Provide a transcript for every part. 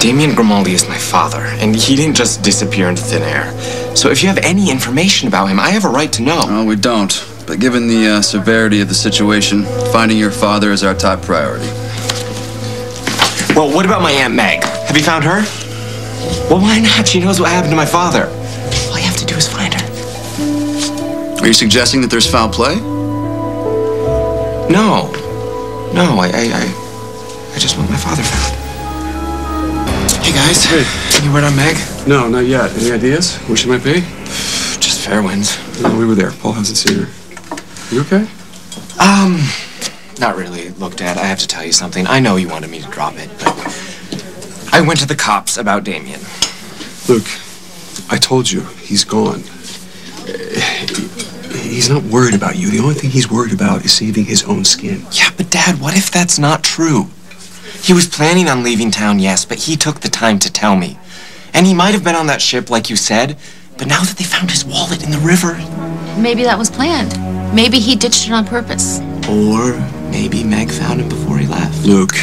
Damien Grimaldi is my father, and he didn't just disappear into thin air. So if you have any information about him, I have a right to know. No, we don't. But given the severity of the situation, finding your father is our top priority. Well, what about my Aunt Meg? Have you found her? Well, why not? She knows what happened to my father. All you have to do is find her. Are you suggesting that there's foul play? No. No, I just want my father found. Hey, guys. Hey. Any word on Meg? No, not yet. Any ideas where she might be? Just fair winds. No, we were there. Paul hasn't seen her. You okay? Not really. Look, Dad, I have to tell you something. I know you wanted me to drop it, but I went to the cops about Damien. Luke, I told you, he's gone. He's not worried about you. The only thing he's worried about is saving his own skin. Yeah, but Dad, what if that's not true? He was planning on leaving town, yes, but he took the time to tell me. And he might have been on that ship, like you said, but now that they found his wallet in the river... Maybe that was planned. Maybe he ditched it on purpose. Or maybe Meg found him before he left. Luke.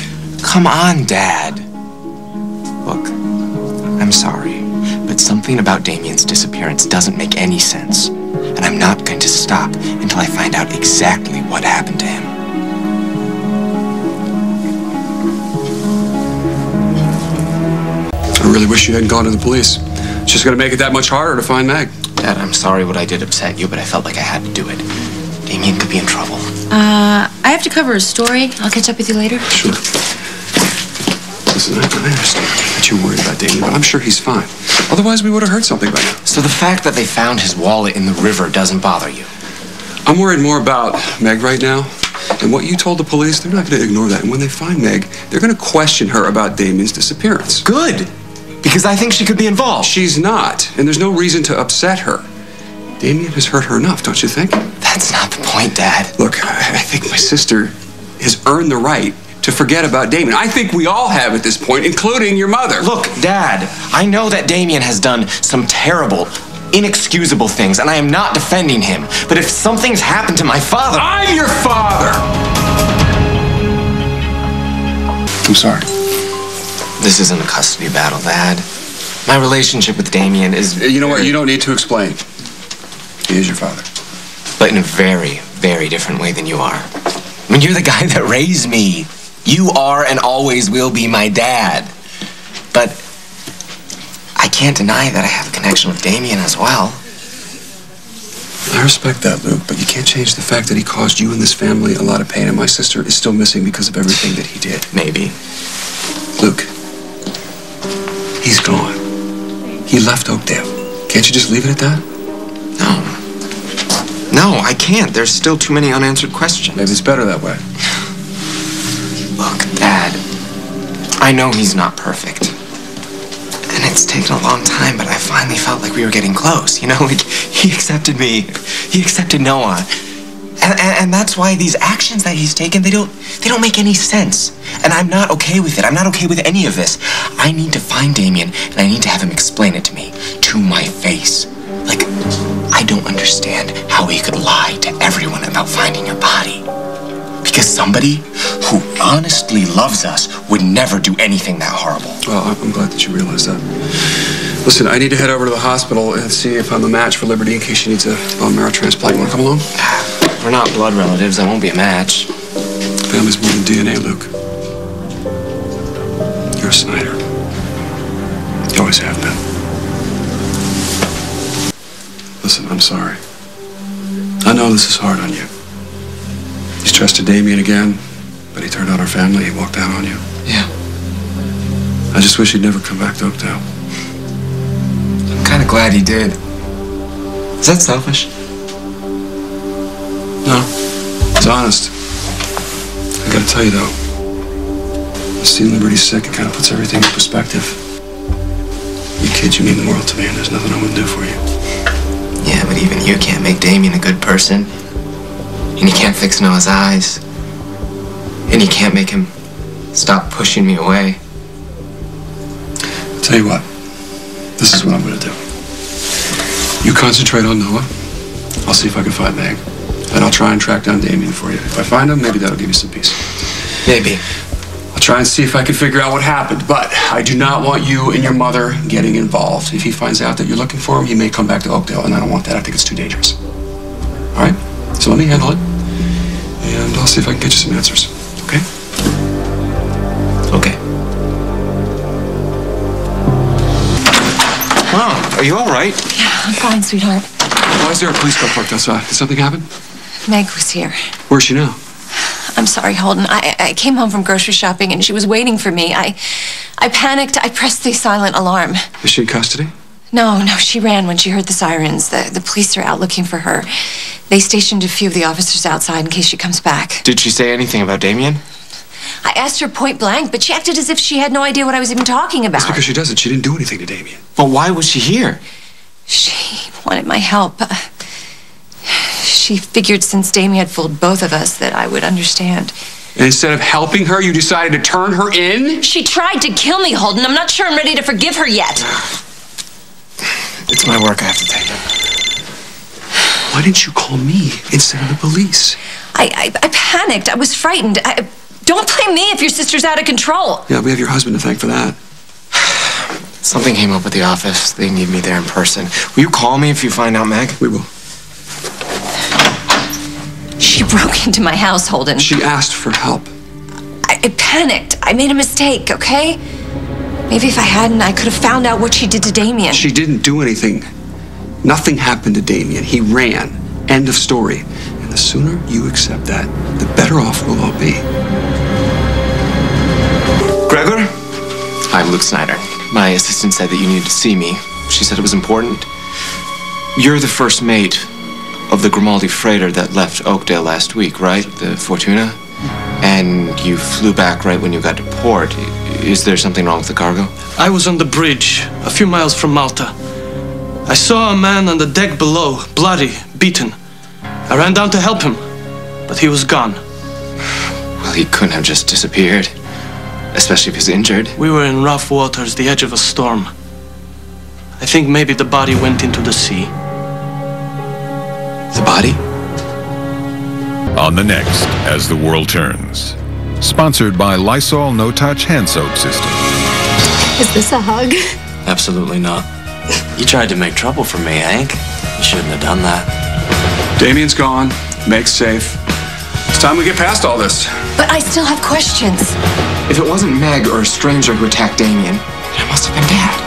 Come on, Dad. Look, I'm sorry, but something about Damien's disappearance doesn't make any sense. And I'm not going to stop until I find out exactly what happened to him. I really wish you hadn't gone to the police. It's just going to make it that much harder to find Meg. Dad, I'm sorry what I did upset you, but I felt like I had to do it. Damien could be in trouble. I have to cover a story. I'll catch up with you later. Sure. Listen, I understand that you're worried about Damien, but I'm sure he's fine. Otherwise, we would have heard something by now. So the fact that they found his wallet in the river doesn't bother you? I'm worried more about Meg right now. And what you told the police, they're not going to ignore that. And when they find Meg, they're going to question her about Damien's disappearance. Good. Because I think she could be involved. She's not. And there's no reason to upset her. Damien has hurt her enough, don't you think? That's not the point, Dad. Look, I think my sister has earned the right to forget about Damien. I think we all have at this point, including your mother. Look, Dad, I know that Damien has done some terrible, inexcusable things, and I am not defending him. But if something's happened to my father... I'm your father! I'm sorry. This isn't a custody battle, Dad. My relationship with Damien is... You know what? You don't need to explain. He is your father. But in a very, very different way than you are. I mean, you're the guy that raised me. You are and always will be my dad. But I can't deny that I have a connection with Damien as well. I respect that, Luke, but you can't change the fact that he caused you and this family a lot of pain, and my sister is still missing because of everything that he did. Maybe. Luke, he's gone. He left Oakdale. Can't you just leave it at that? No. No, I can't. There's still too many unanswered questions. Maybe it's better that way. Look, Dad, I know he's not perfect. And it's taken a long time, but I finally felt like we were getting close. You know, like, he accepted me. He accepted Noah. And that's why these actions that he's taken, they don't make any sense. And I'm not okay with it. I'm not okay with any of this. I need to find Damien, and I need to have him explain it to me, to my face. Like, I don't understand how he could lie to everyone about finding your body. Because somebody who honestly loves us would never do anything that horrible. Well, I'm glad that you realize that. Listen, I need to head over to the hospital and see if I'm a match for Liberty in case she needs a bone marrow transplant. You want to come along? We're not blood relatives. I won't be a match. Family's more than DNA, Luke. You're a Snyder. You always have been. Listen, I'm sorry. I know this is hard on you. You trusted Damien again, but he turned on our family. He walked out on you. Yeah. I just wish he'd never come back to Oakdale. I'm kind of glad he did. Is that selfish? No. It's honest. I gotta tell you, though, seeing Liberty sick, it kind of puts everything in perspective. You kids, you mean the world to me, and there's nothing I wouldn't do for you. Yeah, but even you can't make Damien a good person. And you can't fix Noah's eyes. And you can't make him stop pushing me away. I'll tell you what. This is what I'm gonna do. You concentrate on Noah. I'll see if I can find Meg. And I'll try and track down Damien for you. If I find him, maybe that'll give you some peace. Maybe. I'll Try and see if I can figure out what happened, but I do not want you and your mother getting involved. If he finds out that you're looking for him, he may come back to Oakdale, and I don't want that. I think it's too dangerous. All right? So let me handle it, and I'll see if I can get you some answers. Okay? Okay. Mom, are you all right? Yeah, I'm fine, sweetheart. Why is there a police car parked outside? Did something happen? Meg was here. Where's she now? I'm sorry, Holden. I came home from grocery shopping and she was waiting for me. I panicked. I pressed the silent alarm. Is she in custody? No, she ran when she heard the sirens. The police are out looking for her. They stationed a few of the officers outside in case she comes back. Did she say anything about Damien? I asked her point blank, but she acted as if she had no idea what I was even talking about. That's because she doesn't. She didn't do anything to Damien. But why was she here? She wanted my help. She figured since Damien had fooled both of us that I would understand. And instead of helping her, you decided to turn her in? She tried to kill me, Holden. I'm not sure I'm ready to forgive her yet. It's my work. I have to take it. Why didn't you call me instead of the police? I panicked. I was frightened. Don't blame me if your sister's out of control. Yeah, we have your husband to thank for that. Something came up at the office. They need me there in person. Will you call me if you find out, Meg? We will. She broke into my house, Holden. She asked for help. I panicked. I made a mistake, okay? Maybe if I hadn't, I could have found out what she did to Damien. She didn't do anything. Nothing happened to Damien. He ran. End of story. And the sooner you accept that, the better off we'll all be. Gregor? I'm Luke Snyder. My assistant said that you needed to see me. She said it was important. You're the first mate of the Grimaldi freighter that left Oakdale last week, right? The Fortuna? And you flew back right when you got to port. Is there something wrong with the cargo? I was on the bridge, a few miles from Malta. I saw a man on the deck below, bloody, beaten. I ran down to help him, but he was gone. Well, he couldn't have just disappeared, especially if he's injured. We were in rough waters, the edge of a storm. I think maybe the body went into the sea. The body? On the next, As the World Turns. Sponsored by Lysol No-Touch Hand Soap System. Is this a hug? Absolutely not. You tried to make trouble for me, Hank. You shouldn't have done that. Damien's gone. Meg's safe. It's time we get past all this. But I still have questions. If it wasn't Meg or a stranger who attacked Damien, it must have been Dad.